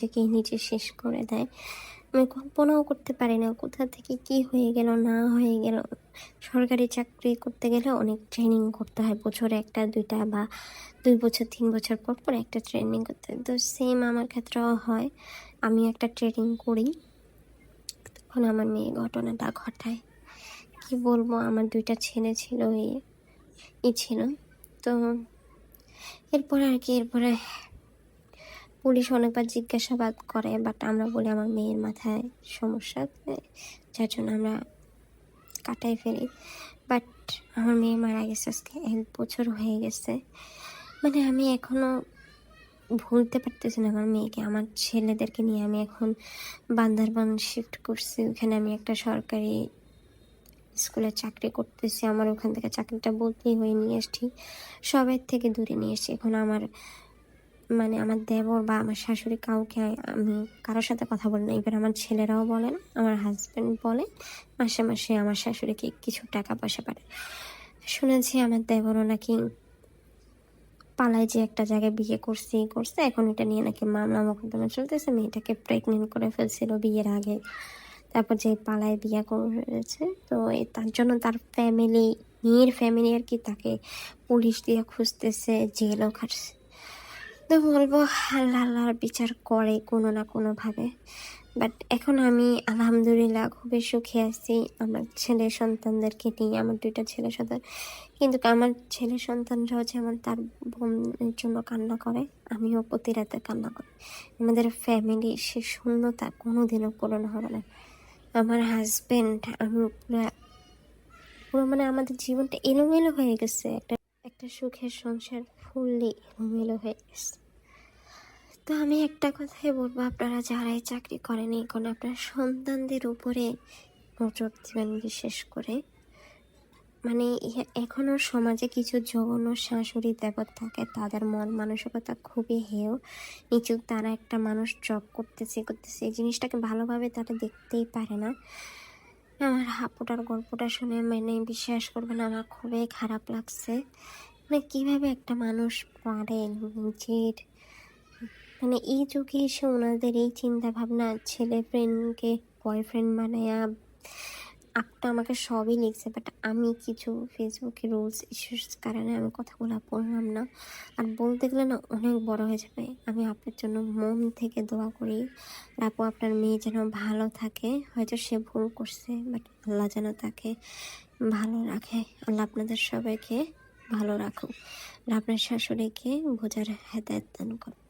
থেকেই নিজে শেষ করে দেয়। আমি কল্পনাও করতে পারি না কোথা থেকে কি হয়ে গেল না হয়ে গেল। সরকারি চাকরি করতে গেলে অনেক ট্রেনিং করতে হয়, বছরে 1-2টা বা 2 বছর 3 বছর পর পর একটা ট্রেনিং করতে হয়। তো সেম আমার ক্ষেত্রেও হয়। আমি একটা ট্রেনিং করি, তখন আমার মেয়ে ঘটনাটা ঘটায়। কি বলবো, আমার 2টা ছেলে ছিল, ছিল। তো এরপরে পুলিশ অনেকবার জিজ্ঞাসাবাদ করে, বাট আমরা বলি আমার মেয়ের মাথায় সমস্যা, যার জন্য আমরা কাটাই ফেলি। বাট আমার মেয়ে মারা গেছে আজকে 1 বছর হয়ে গেছে। মানে আমি এখনো ভুলতে পারতেছি না আমার মেয়েকে। আমার ছেলেদেরকে নিয়ে আমি এখন বান্দরবান শিফট করছি। ওখানে আমি একটা সরকারি স্কুলে চাকরি করতেছি। আমার ওখান থেকে চাকরিটা বদলি হয়ে নিয়ে এসছি, সবার থেকে দূরে নিয়ে এসছি। এখন আমার আমার দেবর বা আমার শাশুড়ি কাউকে আমি কারোর সাথে কথা বলি না। এবার আমার ছেলেরাও বলেন, আমার হাজব্যান্ড বলে মাসে মাসে আমার শাশুড়িকে কিছু টাকা পয়সা পাঠায়। শুনেছি আমার দেবরও নাকি পালায় যে একটা জায়গায় বিয়ে করছে, এখন এটা নিয়ে নাকি মামলা মোকদ্দমা চলতেছে। মেয়েটাকে প্রেগনেন্ট করে ফেলছিল বিয়ের আগে, তারপর যে পালায় বিয়ে করেছে। তো তার জন্য তার মেয়ের ফ্যামিলি আর কি তাকে পুলিশ দিয়ে খুঁজতেছে, জেলও খাটছে। তো বলবো আল্লাহর বিচার করে কোনো না কোনোভাবে। বাট এখন আমি আলহামদুলিল্লাহ খুবই সুখে আছি আমার ছেলে সন্তানদেরকে নিয়ে, আমার 2টা ছেলে সন্তান। কিন্তু আমার ছেলে সন্তানরাও যেমন তার বোনের জন্য কান্না করে, আমিও প্রতি রাতে কান্না করি। আমাদের ফ্যামিলি সে শূন্যতা কোনোদিনও পূরণ হবে না। আমার হাজব্যান্ড, আমি পুরো আমাদের জীবনটা এলোমেলো হয়ে গেছে। একটা সুখের সংসার ফুললি এলোমেলো হয়ে গেছে। তো আমি একটা কথাই বলবো, আপনারা যারাই চাকরি করেন এখন আপনার সন্তানদের উপরে নজর দেবেন বিশেষ করে। এখনো সমাজে কিছু জঘন্য শাশুড়ি দেবর থাকে, তাদের মন মানসিকতা খুবই হেয় নিচু। তারা একটা মানুষ জব করতেছে এই জিনিসটাকে ভালোভাবে তারা দেখতেই পারে না। আমার হাপুটার গল্পটা শুনে বিশ্বাস করবেন আমার খুবই খারাপ লাগছে। কিভাবে একটা মানুষ পারে নিজের এই যুগে এসে ওনাদের এই চিন্তা ভাবনা, ছেলে ফ্রেন্ডকে বয়ফ্রেন্ড বানায়া। আপটা আমাকে সবই লিখছে, বাট আমি কিছু ফেসবুকে রুলস ইস্যুস কারণে আমি কথাগুলো পড়লাম না। আর বলতে গেলে না অনেক বড় হয়ে যাবে। আমি আপনার জন্য মন থেকে দোয়া করি, আপু আপনার মেয়ে যেন ভালো থাকে। হয়তো সে ভুল করছে, বাট আল্লাহ যেন তাকে ভালো রাখে। আল্লাহ আপনাদের সবাইকে ভালো রাখুক, আর আপনার শাশুড়িকে বোঝার হেদায়েত দান করুন।